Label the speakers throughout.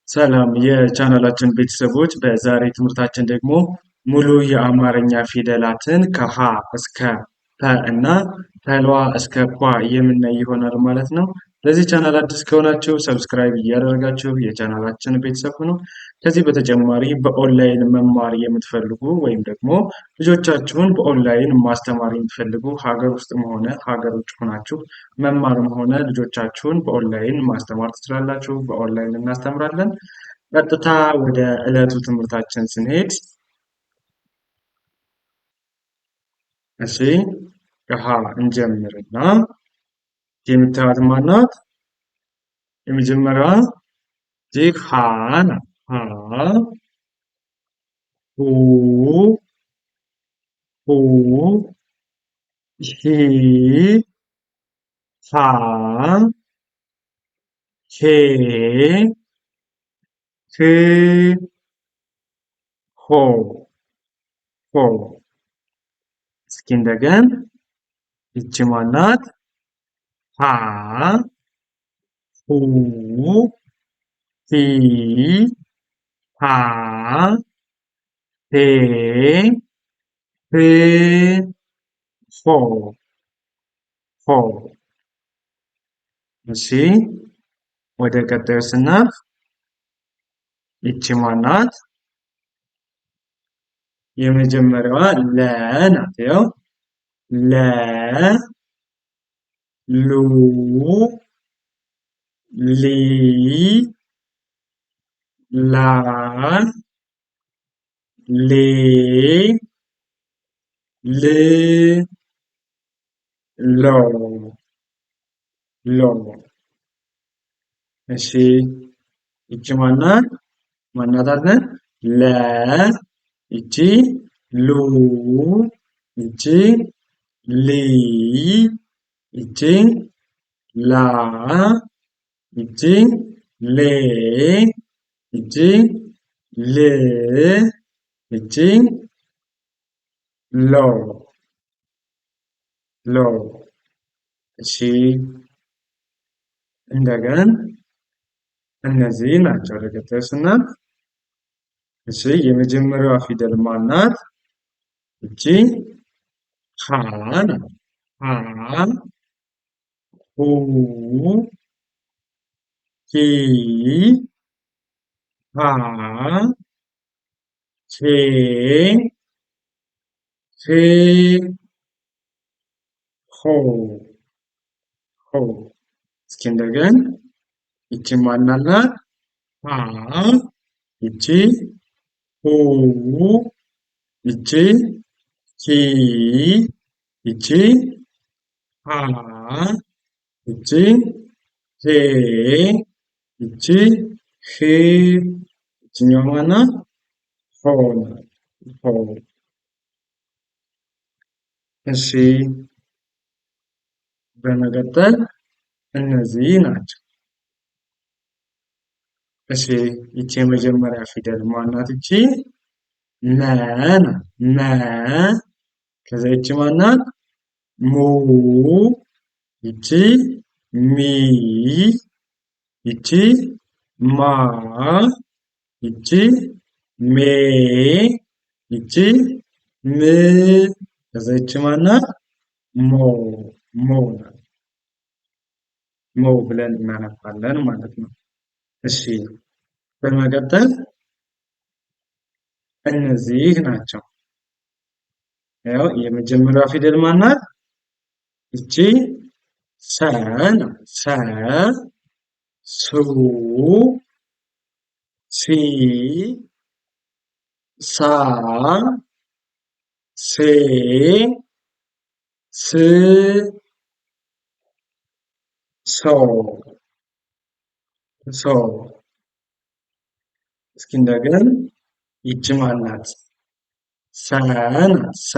Speaker 1: ሰላም የቻናላችን ቤተሰቦች፣ በዛሬ ትምህርታችን ደግሞ ሙሉ የአማርኛ ፊደላትን ከሀ እስከ ፐ እና ከሏ እስከ ኳ የምናይ ይሆናል ማለት ነው። ለዚህ ቻናል አዲስ ከሆናችሁ ሰብስክራይብ እያደረጋችሁ የቻናላችን ቤተሰብ ሁኑ። ከዚህ በተጨማሪ በኦንላይን መማር የምትፈልጉ ወይም ደግሞ ልጆቻችሁን በኦንላይን ማስተማር የምትፈልጉ ሀገር ውስጥም ሆነ ሀገር ውጭ ሆናችሁ መማርም ሆነ ልጆቻችሁን በኦንላይን ማስተማር ትችላላችሁ። በኦንላይን እናስተምራለን። ቀጥታ ወደ ዕለቱ ትምህርታችን ስንሄድ እሺ ከሀ እንጀምርና የምታዩት ማናት? የመጀመሪያዋ እዚህ ሀ ናት። ሀ ሁ ሁ ሂ ሃ ሄ ህ ሆ ሆ። እስኪ እንደገን ይቺ ማናት? ሀ ሁ ሂ ሃ ሄ ህ ሆ ሆ። እሺ ወደ ቀጣዩ ስናልፍ ይቺ ማናት? የመጀመሪያዋ ለ ናት። ያው ለ ሉ ሊ ላ ሌ ል ሎ ሎ። እሺ ይቺ ማናት? ማናት አለን? ለ ይቺ ሉ ይቺ ሊ ይቺ ላ ይቺ ሌ ይቺ ል ይቺ ሎ ሎ። እሺ እንደገን እነዚህ ናቸው። ወደ ቀጣዩ ስናልፍ እሺ የመጀመሪያዋ ፊደል ማናት? እቺ ሀ ናት። ሀ ሁ ሂ ሃ ሄ ህ ሆ ሆ። እስኪ እንደገን ይቺ ማናት? ሀ ይቺ ሁ ይቺ ሂ ይቺ ሃ ይቺ ሄ ይቺ ህ ይችኛዋ ማናት? ሆ ናት። ሆ። እሺ በመቀጠል እነዚህ ናቸው። እሺ ይቺ የመጀመሪያ ፊደል ማናት? ይቺ መ ናት። መ። ከዛ ይቺ ማናት? ሙ ይቺ ሚ ይቺ ማ ይቺ ሜ ይቺ ም። ከዛ ይቺ ማናት? ሞ ሞ ናት። ሞ ብለን እናነባለን ማለት ነው። እሺ በመቀጠል እነዚህ ናቸው። ያው የመጀመሪያዋ ፊደል ማናት? እቺ ሰ ናት። ሰ ሱ ሲ ሳ ሴ ስ ሶ ሶ። እስኪ እንደገን ይቺ ማናት? ሰ ናት። ሰ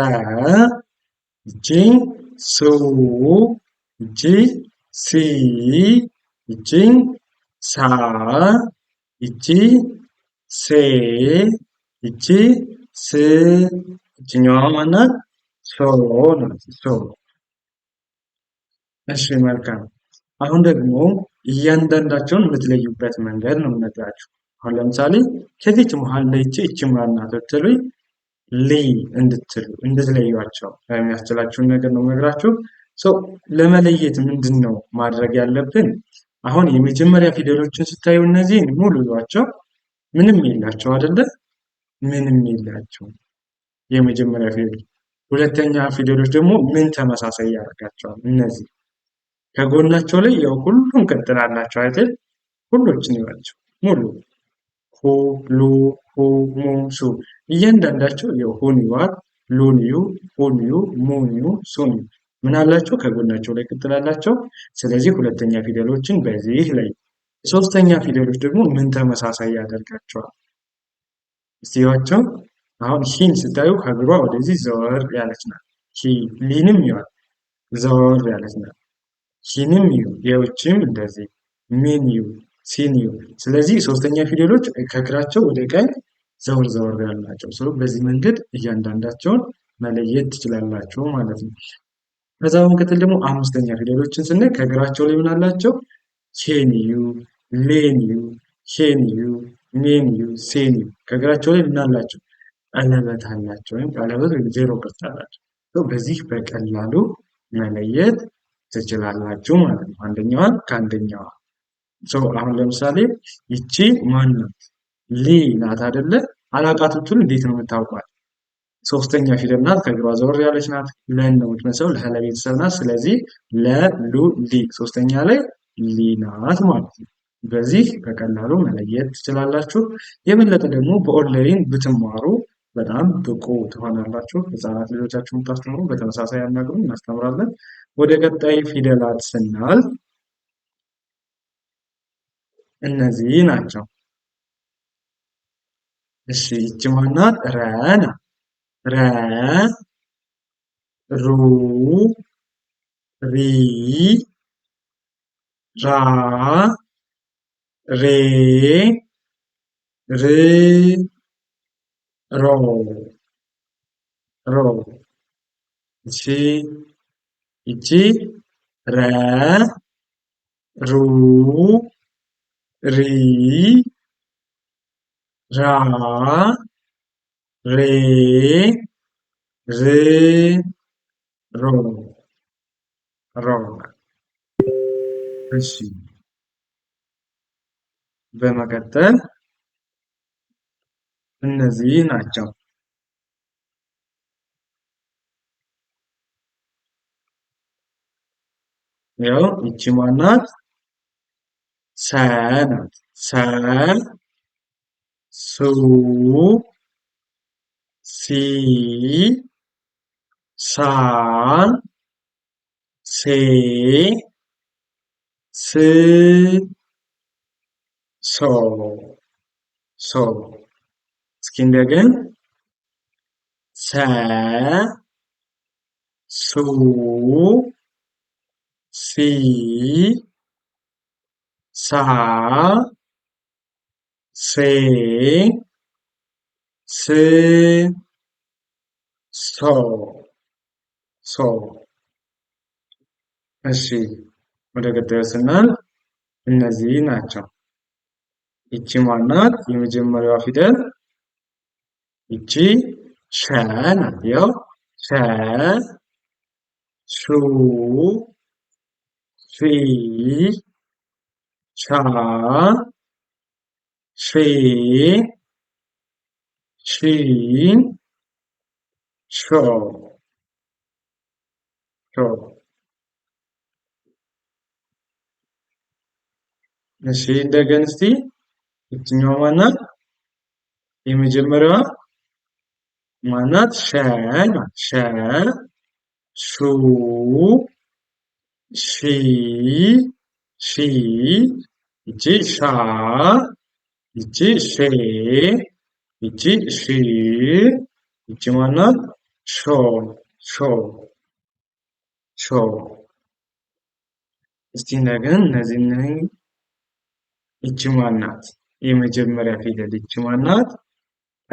Speaker 1: ይቺ ሱ ይቺ ሲ ይቺ ሳ ይቺ ሴ ይቺ ስ ይችኛዋ ማናት? ሶ ናት። ሶ። እሺ መልካም። አሁን ደግሞ እያንዳንዳቸውን የምትለዩበት መንገድ ነው የምነግራችሁ። አሁን ለምሳሌ ከዚች መሃል ላይ ይቺ ማን ናት ብትሉኝ ሊ እንድትሉ እንድትለዩዋቸው የሚያስችላችሁን ነገር ነው የምነግራችሁ። ለመለየት ምንድን ነው ማድረግ ያለብን? አሁን የመጀመሪያ ፊደሎችን ስታዩ እነዚህን ሙሉ ይዟቸው ምንም የላቸው አይደለ? ምንም የላቸው የመጀመሪያ ፊደል። ሁለተኛ ፊደሎች ደግሞ ምን ተመሳሳይ ያደርጋቸዋል? እነዚህ ከጎናቸው ላይ ያው ሁሉም ቅጥል አላቸው አይደል? ሁሎችን ይዋቸው ሙሉ ሁ፣ ሉ፣ ሁ፣ ሙ፣ ሱ እያንዳንዳቸው ያው ሁን ይዋል፣ ሉን ዩ፣ ሁን ዩ፣ ሙን ዩ፣ ሱን ዩ ምን አላቸው? ከጎናቸው ላይ ቅጥል አላቸው። ስለዚህ ሁለተኛ ፊደሎችን በዚህ ላይ ሶስተኛ ፊደሎች ደግሞ ምን ተመሳሳይ ያደርጋቸዋል? እስቲ እዩዋቸው። አሁን ሂን ስታዩ ከእግሯ ወደዚህ ዘወር ያለች ናት። ሂ ሊንም ይዋል ዘወር ያለች ናት። ሂንም ዩ የውጭም እንደዚህ ሚን ዩ ሲን ዩ። ስለዚህ ሶስተኛ ፊደሎች ከእግራቸው ወደ ቀኝ ዘወር ዘወር ያሉ ናቸው። በዚህ መንገድ እያንዳንዳቸውን መለየት ትችላላችሁ ማለት ነው። ከዛ በመቀጠል ደግሞ አምስተኛ ፊደሎችን ስናይ ከእግራቸው ላይ ምን አላቸው? ኬን ዩ፣ ሌን ዩ፣ ሄን ዩ፣ ሜን ዩ፣ ሴን ዩ ከእግራቸው ላይ ምን አላቸው? ቀለበት አላቸው ወይም ቀለበት ወይም ዜሮ ቅርጽ አላቸው። በዚህ በቀላሉ መለየት ትችላላችሁ ማለት ነው። አንደኛዋን ከአንደኛዋ አሁን ለምሳሌ ይቺ ማን ናት? ሊ ናት አይደለ? አላቃቶቹን እንዴት ነው የምታውቋት? ሶስተኛ ፊደል ናት። ከእግሯ ዘወር ያለች ናት። ለን ነው የምትመስለው። ለለ ቤተሰብ ናት። ስለዚህ ለሉ ሊ ሶስተኛ ላይ ሊ ናት ማለት ነው። በዚህ በቀላሉ መለየት ትችላላችሁ። የበለጠ ደግሞ በኦንላይን ብትማሩ በጣም ብቁ ትሆናላችሁ። ህጻናት ልጆቻችሁን ብታስተምሩ በተመሳሳይ ያናግሩ፣ እናስተምራለን። ወደ ቀጣይ ፊደላት ስናልፍ እነዚህ ናቸው። እሺ ይቺ ማናት? ረ ናት። ረ፣ ሩ፣ ሪ፣ ራ፣ ሬ፣ ር፣ ሮ፣ ሮ። ይቺ ረ፣ ሩ፣ ሪ፣ ራ፣ ሬ፣ ር፣ ሮ፣ ሮ። እሺ በመቀጠል እነዚህ ናቸው። ያው ይቺ ማናት? ሰ ናት። ሰ፣ ሱ፣ ሲ፣ ሳ፣ ሴ፣ ስ፣ ሶ፣ ሶ። እስኪ እንደገን ሰ፣ ሱ፣ ሲ፣ ሳ፣ ሴ፣ ስ፣ ሶ፣ ሶ። እሺ ወደ ቀጣዩ ስናልፍ እነዚህ ናቸው። ይቺ ማናት? የመጀመሪያዋ ፊደል ይቺ ሸ ናት። ያው ሸ፣ ሹ፣ ሺ፣ ሻ፣ ሼ፣ ሺ፣ ሾ፣ ሾ። እሺ እንደገን እስቲ ይችኛዋ ማናት? የመጀመሪያዋ ማናት? ሸ ናት። ሸ፣ ሹ፣ ሺ፣ ሺ፣ ይቺ ሻ፣ ይቺ ሼ፣ ይቺ ሺ፣ ይቺ ማናት? ሾ፣ ሾ፣ ሾ። እስቲ እንደገን እነዚህ ይቺ ማናት? የመጀመሪያ ፊደል ይቺ ማናት? ቀ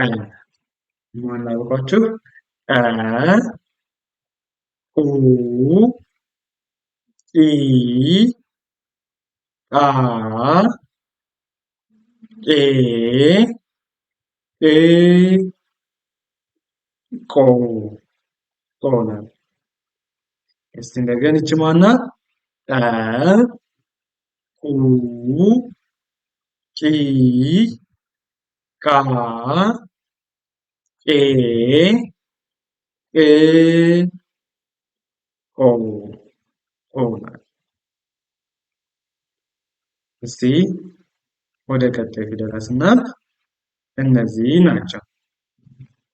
Speaker 1: ማን አልኳችሁ? ቀ፣ ቁ፣ ቂ፣ ቃ፣ ቄ ቅ ቆ ቆ ናት። እስቲ እንደገና ይቺ ማን ናት? ጠ ቁ ቂ ቃ ቄ ቅ ቆ ቆ ናት። እስቲ ወደ ቀጣይ ፊደላት ስናልፍ እነዚህ ናቸው።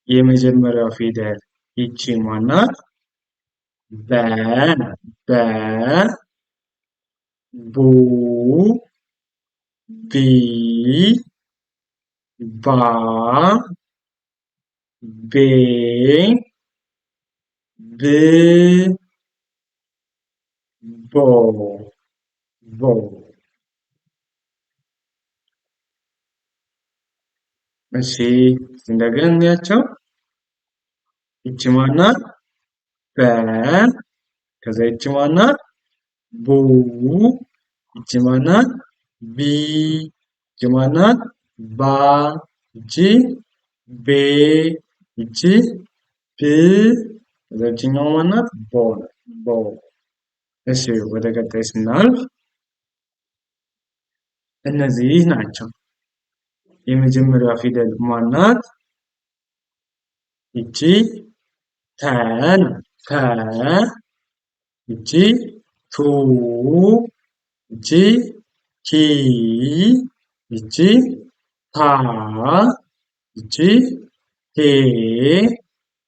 Speaker 1: የመጀመሪያው ፊደል ይቺ ማን ናት? በ ናት። በ ቡ ቢ ባ ቤ ብ ቦ ቦ እሺ እንደገና እንያቸው። ይቺ ማን ናት? በ ከዛ ይቺ ማን ናት? ቡ ይቺ ማን ናት? ቢ ይቺ ማን ናት? ባ ይቺ ቤ ይቺ ብ ከዛ ይቺኛው ማን ናት? ቦ ናት። ቦ እሺ ወደ ቀጣይ ስናልፍ እነዚህ ናቸው። የመጀመሪያዋ ፊደል ማን ናት? ይቺ ተ ናት። ተ ይቺ ቱ ይቺ ቲ ይቺ ታ ይቺ ቴ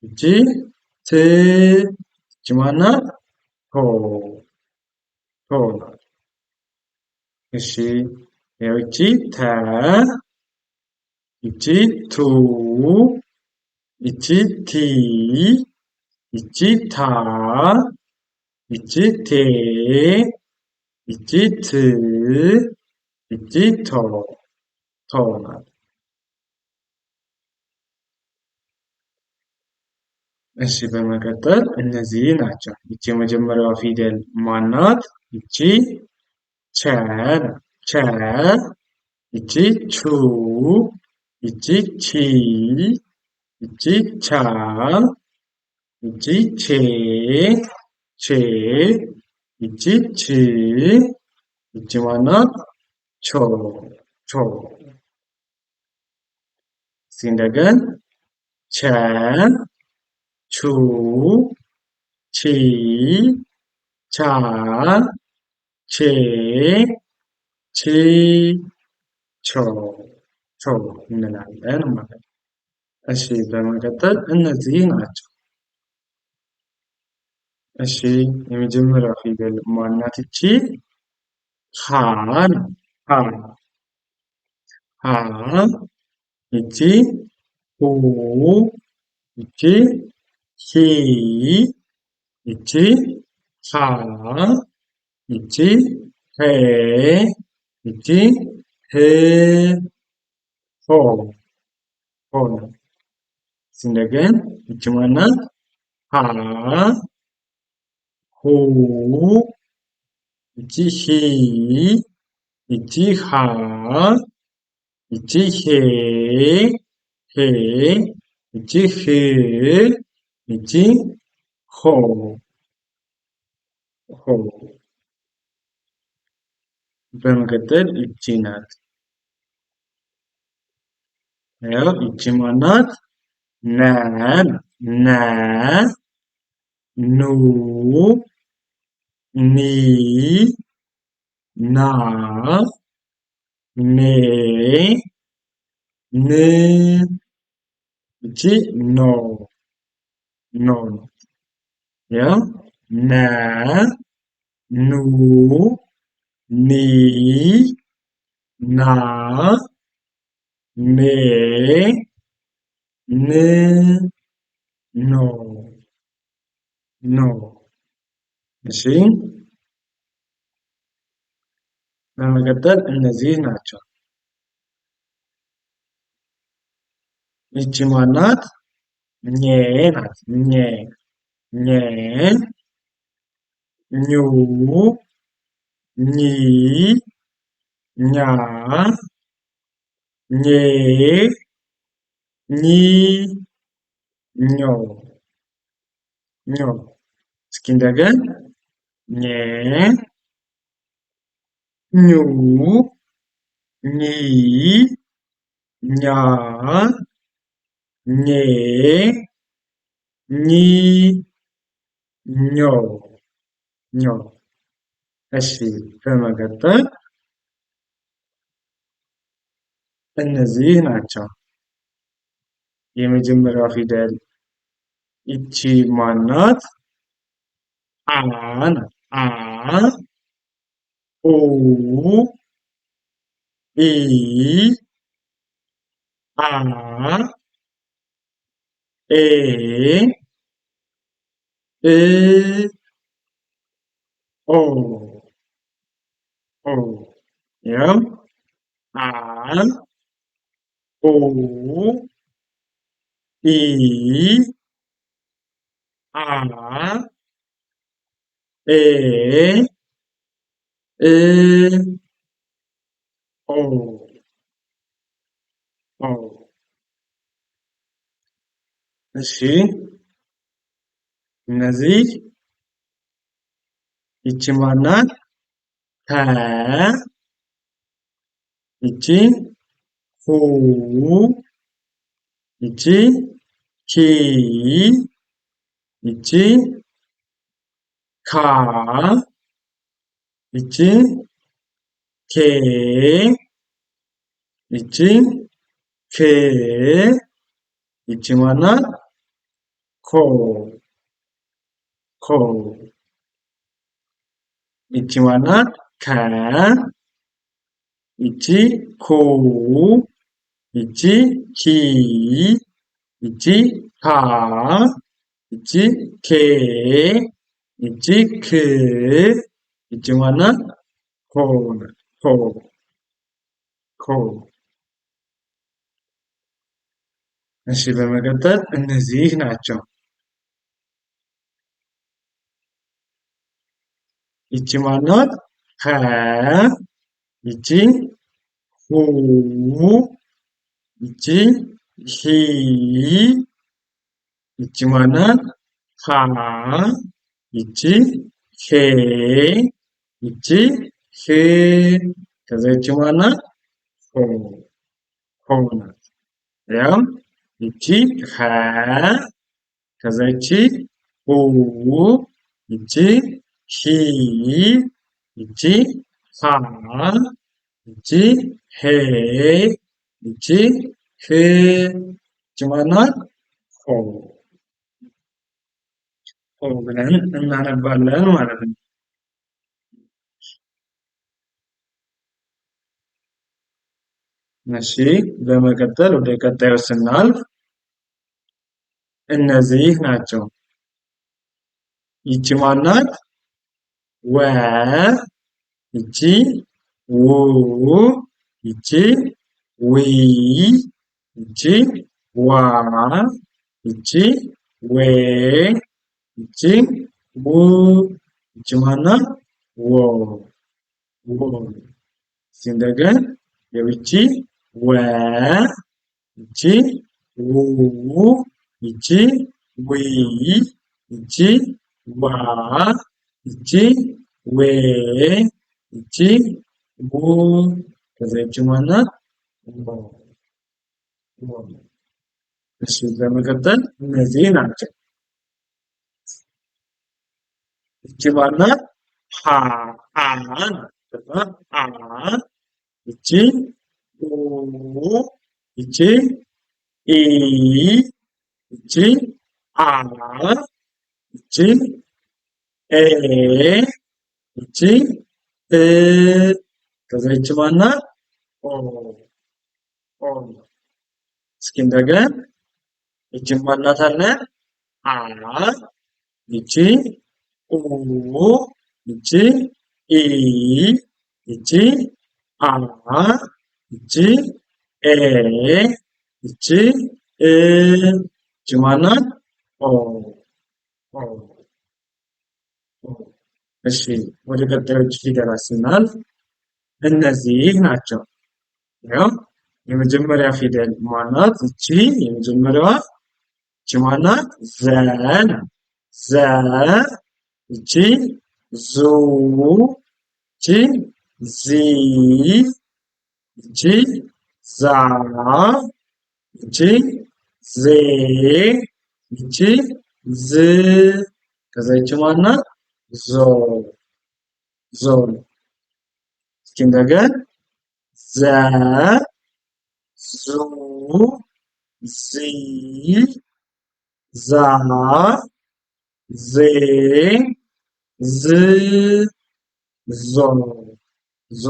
Speaker 1: ይቺ ት ይቺ ማን ናት? ቶ ቶ ናት። እሺ ያው ይቺ ተ ይቺ ቱ ይቺ ቲ ይቺ ታ ይቺ ቴ ይቺ ት ይቺ ቶ ቶ ናት። እሺ በመቀጠል እነዚህ ናቸው። ይቺ የመጀመሪያዋ ፊደል ማን ናት? ይቺ ቸ ናት። ቸ ይቺ ቹ ይቺ ቺ ይቺ ቻ ይቺ ቼ ቼ ይቺ ች ይቺ ማን ናት? ቾ ቾ እስኪ እንደገና ቸ ቹ ቺ ቻ ቼ ቺ ቾ ቾ እንላለን ማለት ነው። እሺ በመቀጠል እነዚህ ናቸው። እሺ የመጀመሪያው ፊደል ማን ናት? ይቺ ሀ ናት። ሀ ሀ ይቺ ሁ ይቺ ሂ ይቺ ሃ ይቺ ሄ ይቺ ህ ሆ ሆ ናት። እንደገና ይቺ ማን ናት? ሃ ሁ ይቺ ሂ ይቺ ሃ ይቺ ሄ ሄ ይቺ ህ ይቺ ሆ ሆ በመቀጠል ይቺ ናት። ያው ይቺ ማን ናት? ነ ነ ኑ ኒ ና ኔ ን ይቺ ኖ ኖ ያው ነ ኑ ኒ ና ኔ ን ኖ ኖ እሺ በመቀጠል እነዚህ ናቸው። ይቺ ማን ናት? ኘ ናት። ኘ ኘ ኙ ኚ ኛ ኜ ኚ ኞ ኞ እስኪ እንደገን ኘ ኙ ኚ ኛ ኜ ኚ ኞ ኞ እሺ በመቀጠል እነዚህ ናቸው። የመጀመሪያዋ ፊደል ይቺ ማናት? አ ናት። አ ኡ ኢ አ ኤ እ ኦ ኦ ያው አ ኡ ኢ አ ኤ እ ኦ ኦ እሺ እነዚህ ይቺ ማናት? ተ ይቺ ሁ ይቺ ሂ ይቺ ካ ይቺ ኬ ይቺ ክ ይቺ ማናት? ኮ ኮ ይቺ ማናት? ከ ይቺ ኩ ይቺ ኪ ይቺ ካ ይቺ ኬ ይቺ ክ ይቺ ማናት? ኮ ናት። ኮ ኮ እሺ በመቀጠል እነዚህ ናቸው። ይቺ ማናት? ሀ ይቺ ሁ ይቺ ሂ ይቺ ማናት? ሃ ይቺ ሄ ይቺ ህ ከዛ ይቺ ማናት? ሆ ሆ ናት። ያው ይቺ ሀ ከዛ ይቺ ሁ ይቺ ሂ ይቺ ሃ ይቺ ሄ ይቺ ህ ይቺ ማናት? ሆ ሆ ብለን እናነባለን ማለት ነው። እሺ በመቀጠል ወደ ቀጣዩ ስናልፍ እነዚህ ናቸው። ይቺ ማናት? ወ ይቺ ው ይቺ ዊ ይቺ ዋ ይቺ ዌ ይቺ ው ይቺ ማናት? ወ ወ ሲንደገን ይቺ ወ ይቺ ው ይቺ ዊ ይቺ ዋ ይቺ ዌ ይቺ ው ከዛ ይቺ ማናት? እሺ በመቀጠል እነዚህ ናቸው። ይቺ ማናት? ሀ አ ናት። አ ይቺ ኡ ይቺ ኢ ይቺ አ ይቺ ኤ ይቺ እ ከዛ ይቺ ማናት? ኦ ኦ እስኪ እንደገን ይቺ ማናት አለ? አ ይቺ ኡ ይቺ ኢ ይቺ አ ይቺ ኤ ይቺ እ ይቺ ማናት? ኦ ኦ እሺ ወደ ቀጣዮቹ ፊደላት ስናልፍ እነዚህ ናቸው። ያው የመጀመሪያ ፊደል ማናት? እቺ የመጀመሪያዋ እቺ ማናት? ዘ ናት። ዘ እቺ ዙ እቺ ዚ እቺ ዛ እቺ ዜ እቺ ዝ ከዛ ይቺ ማናት? ዞ ዞ እስኪ እንደገና ዘ ዙ ዚ ዛ ዜ ዝ ዞ ዞ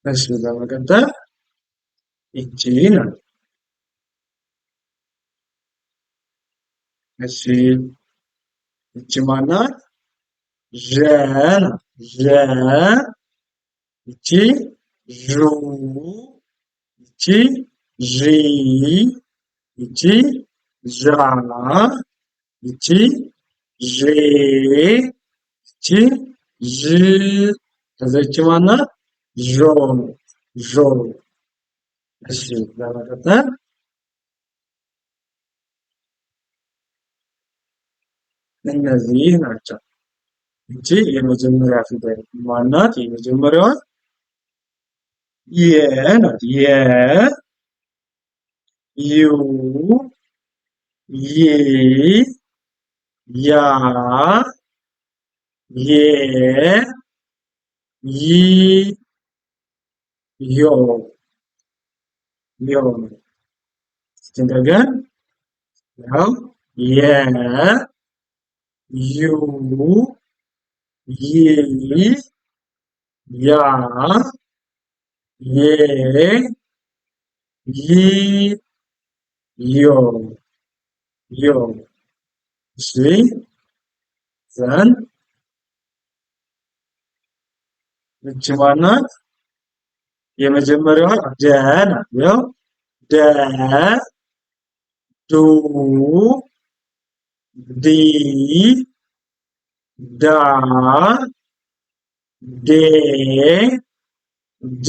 Speaker 1: እሺ በመቀጠል ይቺ ናት። እሺ ይቺ ማናት? ዠ ናት። ዠ ይቺ ዡ ይቺ ዢ ይቺ ዣ ይቺ ዤ ይቺ ዥ ከዛ ይቺ ማናት? ዦ ዦ እሺ በመቀጠል እነዚህ ናቸው። ይቺ የመጀመሪያ ፊደል ማናት? የመጀመሪያዋ የ ናት። የ ዩ ይ ያ ዬ ይ ዮ ዮ እስኪ እንደገና ያው የ ዩ ይ ያ ዬ ይ ዮ ዮ እሺ ዘን ይቺ ማናት? የመጀመሪያዋ ደ ናት። ያው ደ ዱ ዲ ዳ ዴ ድ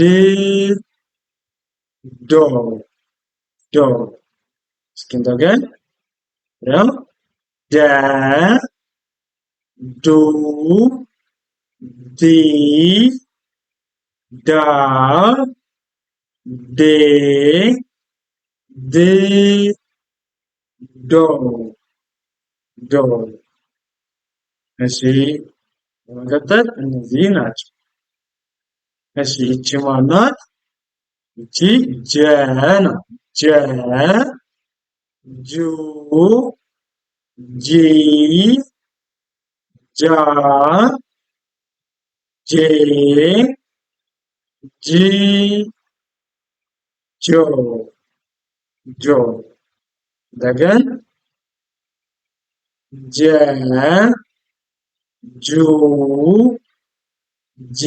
Speaker 1: ዶ ዶ እስኪ እንደገና ያው ደ ዱ ዲ ዳ ዴ ድ ዶ ዶ እሺ በመቀጠል እነዚህ ናቸው። እሺ ይቺ ማናት? ይቺ ጀ ናት። ጀ ጁ ጂ ጃ ጄ ጂ ጆ ጆ እንደገና ጀ ጁ ጂ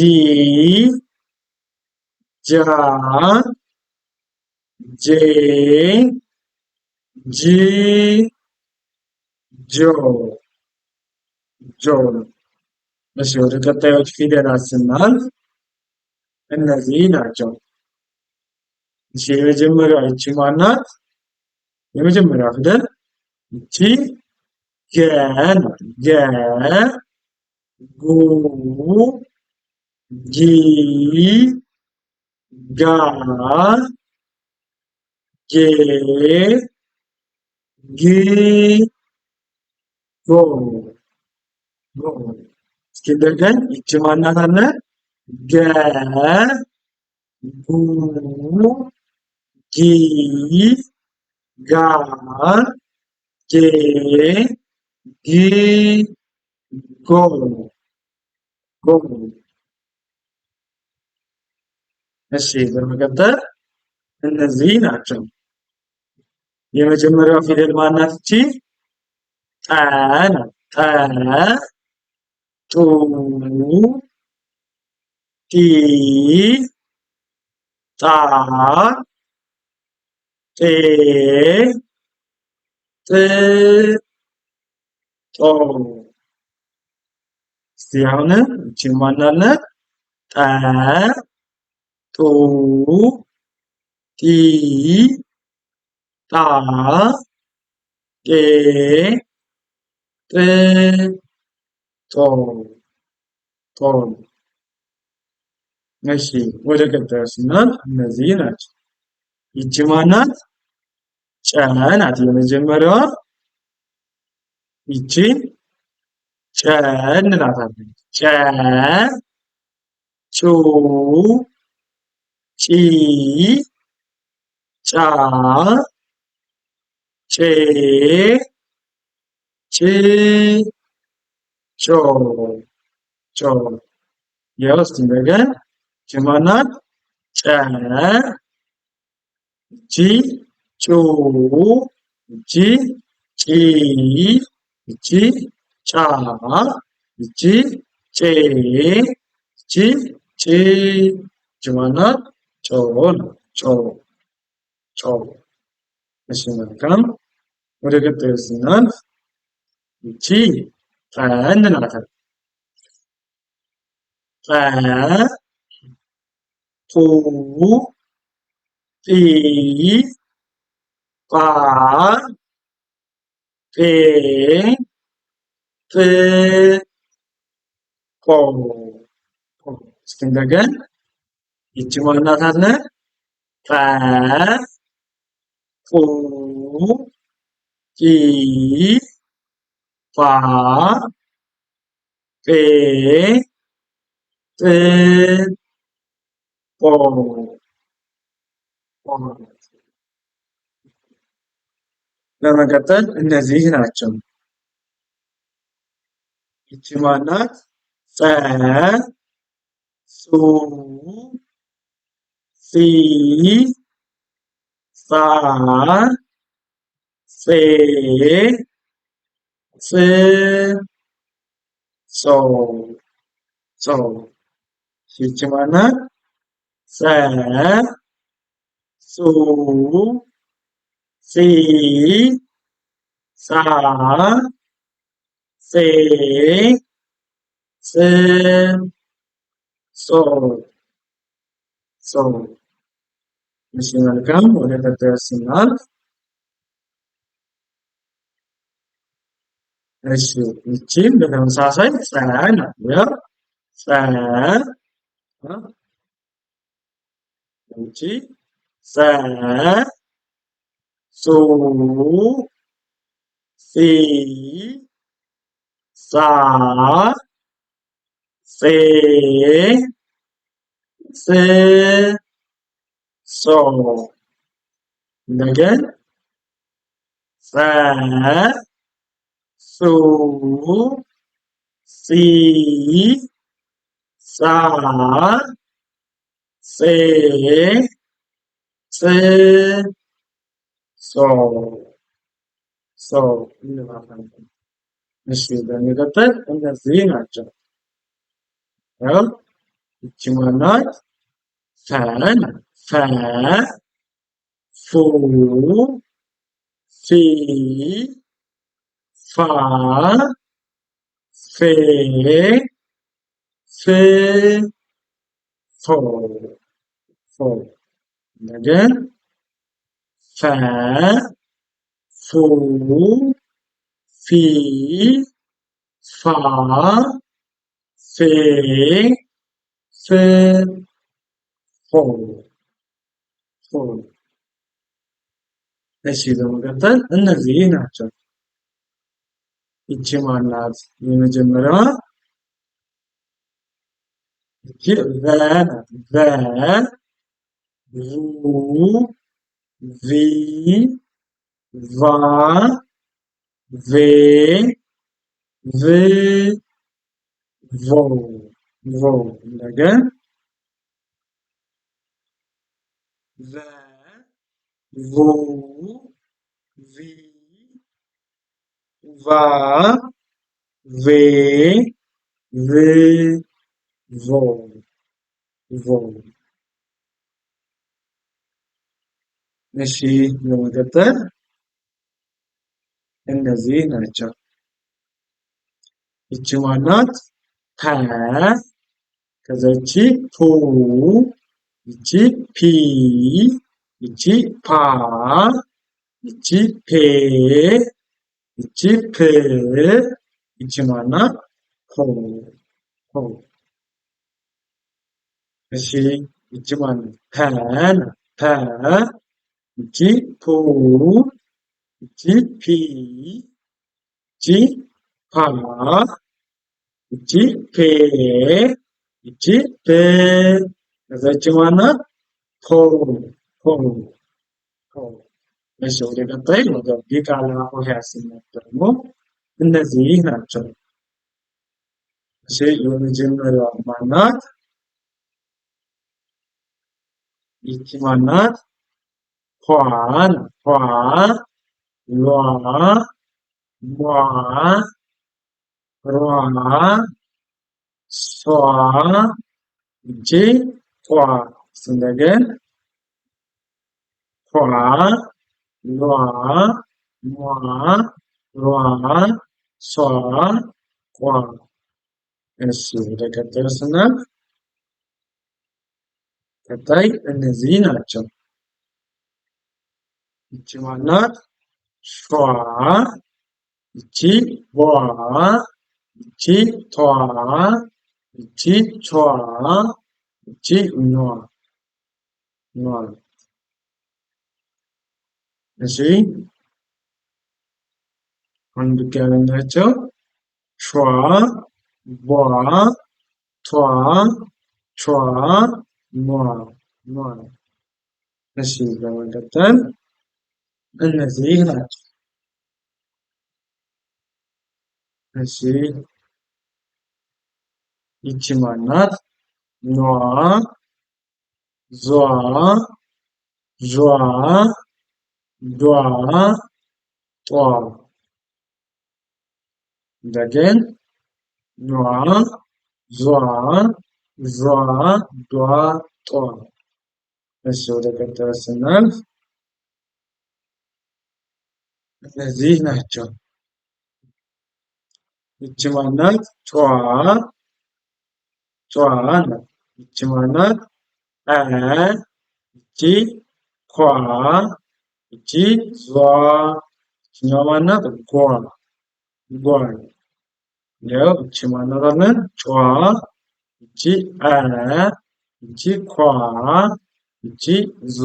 Speaker 1: ጃ ጄ ጂ ጆ ጆ እሺ ወደ ቀጣዮች ፊደላት ስናልፍ እነዚህ ናቸው። እሺ የመጀመሪያው ይቺ ማናት? የመጀመሪያው ፊደል ይቺ ገ ናት። ገ ጉ ጊ ጋ ጌ ግ ጎ ጎ እስኪ እንደገና ይቺ ማናት አለ? ገ ጉ ጊ ጋ ጌ ግ ጎ ጎ እሺ በመቀጠል እነዚህ ናቸው። የመጀመሪያው ፊደል ማናት? እቺ ጠ ናት። ጠ ጡ ጢ ጣ ጤ ጥ ጦ እስቲ አሁን እቺ ማናት? ጠ ጡ ጣ ጤ ጥ ጦ ጦ። እሺ ወደ ቀጣዩ ስናልፍ እነዚህ ናቸው። ይቺ ማናት? ጨ ናት የመጀመሪያዋ። ይቺ ጨ እንላታለን። ጨ ጩ ጪ ጫ ጬ ጭ ጮ ጮ። ያው እስቲ እንደገና ይቺ ማናት? ጨ ይቺ ጩ ይቺ ጪ ይቺ ጫ ይቺ ጬ ይቺ ጭ። ይቺ ማናት? ጮ ነው። ጮ ጮ። እሺ መልካም ወደ ቀጣዩ ስናልፍ ይቺ ጠ እንላታለን። ጠ ጡ ጢ ጳ ጴ ጥ ጶ። እስኪ እንደገና ይቺ ማናት አለ? ጠ ጡ ጢ ጳ ጴ ጥ ጶ። በመቀጠል እነዚህ ናቸው። ይቺ ማናት? ጸ ጹ ጺ ጻ ጼ ጽ ጾ ጾ። ይቺ ማናት? ጸ ጹ ጺ ጻ ጼ ጽ ጾ ጾ። እሺ መልካም ወደ ቀጣዩ ስናልፍ እሺ ይቺም በተመሳሳይ ጸ ናት። ያው ጸ ይቺ ጸ ጹ ጺ ጻ ጼ ጽ ጾ። እንደገና ጸ ጹ ጺ ጻ ጼ ጽ ጾ ጾ እንላለን። እሺ በመቀጠል እነዚህ ናቸው። ያው ይቺ ማናት? ፈ ናት። ፈ ፉ ፊ ፋ ፌ ፍ ፎ ፎ። እንደገና ፈ ፉ ፊ ፋ ፌ ፍ ፎ ፎ። እሺ በመቀጠል እነዚህ ናቸው። ይቺ ማናት? የመጀመሪያዋ ይቺ ቨ ናት። ቨ vu ቪ ቫ ቬ ቭ ቮ ቮ። እንደገና ቨ vu ቪ ቫ ቬ ቭ ቮ ቮ። እሺ በመቀጠል እነዚህ ናቸው። ይቺ ማናት? ፐ ከዛ ይቺ ፑ ይቺ ፒ ይቺ ፓ፣ ይቺ ፔ፣ ይቺ ፕ፣ ይቺ ማናት? ፖ ፖ። እሺ ይቺ ማናት? ፐ ናት። ፐ፣ ይቺ ፑ፣ ይቺ ፒ፣ ይቺ ፓ፣ ይቺ ፔ፣ ይቺ ፕ፣ ከዛ ይቺ ማናት? ፖ ፖ ፖ። እሺ ወደ ቀጣይ ወደ ዲቃላ ሆሄያት ስንመጣ ደግሞ እነዚህ ናቸው። እሺ የመጀመሪያዋ ማናት? ይቺ ማናት? ኋ ናት። ኋ፣ ሏ፣ ሟ፣ ሯ፣ ሷ፣ ይቺ ጧ። ስንደገን ኋ፣ ሏ፣ ሟ፣ ሯ፣ ሷ፣ ቋ። እሺ ወደ ቀጣዩ ስናልፍ ቀጣይ እነዚህ ናቸው። ይቺ ማናት? ሿ፣ ይቺ ቧ፣ ይቺ ቷ፣ ይቺ ቿ፣ ይቺ ኗ ኗ። እሺ አንድ ድጋሚ ናቸው። ሿ፣ ቧ፣ ቷ፣ ቿ፣ ኗ ኗ። እሺ በመቀጠል እነዚህ ናቸው። እሺ ይቺ ማናት? ኗ፣ ዟ፣ ዧ፣ ዷ፣ ጧ። እንደገን ኗ፣ ዟ፣ ዧ፣ ዷ፣ ጧ። እሺ ወደ ቀጣዩ ስናልፍ እነዚህ ናቸው። ይቺ ማናት? ጯ፣ ጯ ናት። ይቺ ማናት? አ፣ ይቺ ኳ፣ ይቺ ዟ፣ ይቺኛዋ ማናት? ጓ ጓ። ያው ይቺ ማናት አለን? ጯ፣ ይቺ አ፣ ይቺ ኳ፣ ይቺ ዟ፣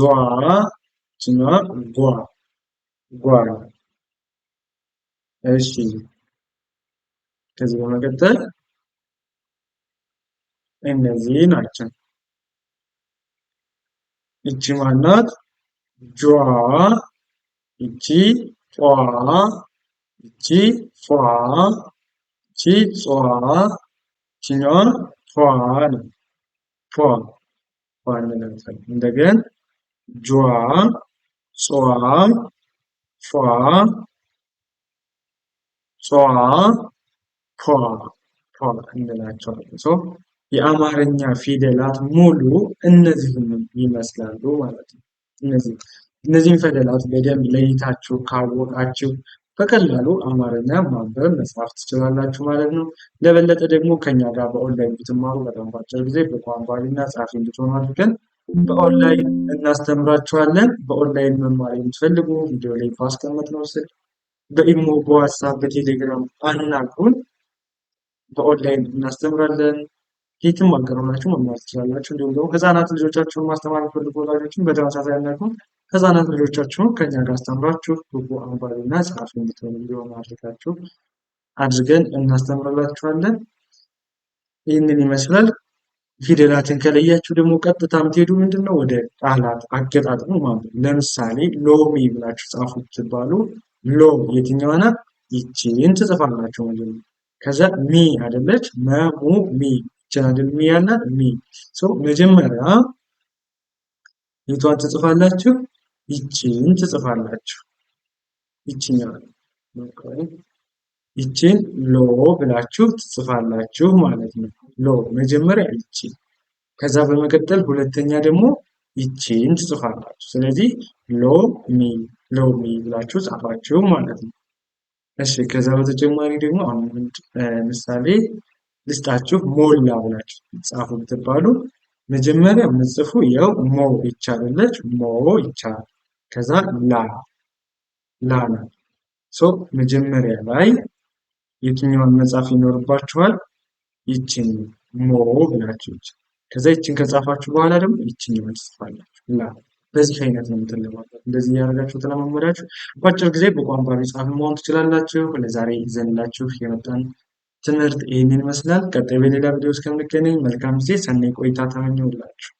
Speaker 1: ይቺኛዋ ጓ ጓ። እሺ ከዚህ በመቀጠል እነዚህ ናቸው። ይቺ ማናት? ጇ፣ ይቺ ጯ፣ ይቺ ፏ፣ ይቺ ጿ፣ ይቺኛዋ ፏ ነው። ፏ ፏ እንላታለን። እንደገን ጇ፣ ጿ፣ ፏ፣ ጿ፣ ፏ ፏ እንላቸዋለን። የአማርኛ ፊደላት ሙሉ እነዚህን ይመስላሉ ማለት ነው። እነዚህን ፊደላት በደንብ ለይታችሁ ካወቃችሁ በቀላሉ አማርኛ ማንበብ መጻፍ ትችላላችሁ ማለት ነው። ለበለጠ ደግሞ ከኛ ጋር በኦንላይን ብትማሩ በጣም በአጭር ጊዜ ብቁ አንባቢና ጸሐፊ እንድትሆኑ አድርገን በኦንላይን እናስተምራችኋለን። በኦንላይን መማር የምትፈልጉ ቪዲዮ ላይ ባስቀመጥነው ስልክ በኢሞ፣ በዋትስአፕ፣ በቴሌግራም አናግሩን። በኦንላይን እናስተምራለን። የትም ሀገር ሆናችሁ መማር ትችላላችሁ። እንዲሁም ደግሞ ህጻናት ልጆቻችሁን ማስተማር የምትፈልጉ ወላጆችን በተመሳሳይ አናግሩን። ህጻናት ልጆቻችሁን ከኛ ጋር አስተምራችሁ ብቁ አንባቢና ጸሐፊ እንድትሆኑ እንዲሆኑ አድርገን እናስተምራላችኋለን። ይህንን ይመስላል። ፊደላትን ከለያችሁ ደግሞ ቀጥታ የምትሄዱ ምንድነው ወደ ቃላት አገጣጥሙ ማንበብ። ለምሳሌ ሎሚ ብላችሁ ጻፉ ትባሉ ሎ የትኛዋ ናት? ይቺን ትጽፋላችሁ መጀመሪያ። ከዛ ሚ አይደለች? መሙ ሚ ይቺን አይደል ሚ ያልናት? ሚ መጀመሪያ የቷን ትጽፋላችሁ? ይቺን ትጽፋላችሁ። ይቺኛዋ ይቺን ሎ ብላችሁ ትጽፋላችሁ ማለት ነው። ሎ መጀመሪያ ይቺ፣ ከዛ በመቀጠል ሁለተኛ ደግሞ ይቺን ትጽፋላችሁ። ስለዚህ ሎ ሚ ብላችሁ ጻፋችሁ ማለት ነው። እሺ ከዛ በተጨማሪ ደግሞ አሁን ምሳሌ ልስጣችሁ። ሞላ ብላችሁ ጻፉ ብትባሉ መጀመሪያ ምጽፉ ያው ሞ ይቻላለች ሞ ይቻላል። ከዛ ላ ነው። ሶ መጀመሪያ ላይ የትኛውን መጻፍ ይኖርባችኋል? ይችን ሞ ብላችሁ ከዛ ይችን ከጻፋችሁ በኋላ ደግሞ ይችኛውን ትጽፋላችሁ ላ። በዚህ አይነት ነው የምትለማመዱት። እንደዚህ እያደረጋችሁ ተለማመዳችሁ በአጭር ጊዜ በቋንቋ ቢጻፍ መሆን ትችላላችሁ። ለዛሬ ይዘንላችሁ የመጣን ትምህርት ይህንን ይመስላል። ቀጣይ በሌላ ቪዲዮ እስከምንገናኝ መልካም ጊዜ፣ ሰናይ ቆይታ ተመኘሁላችሁ።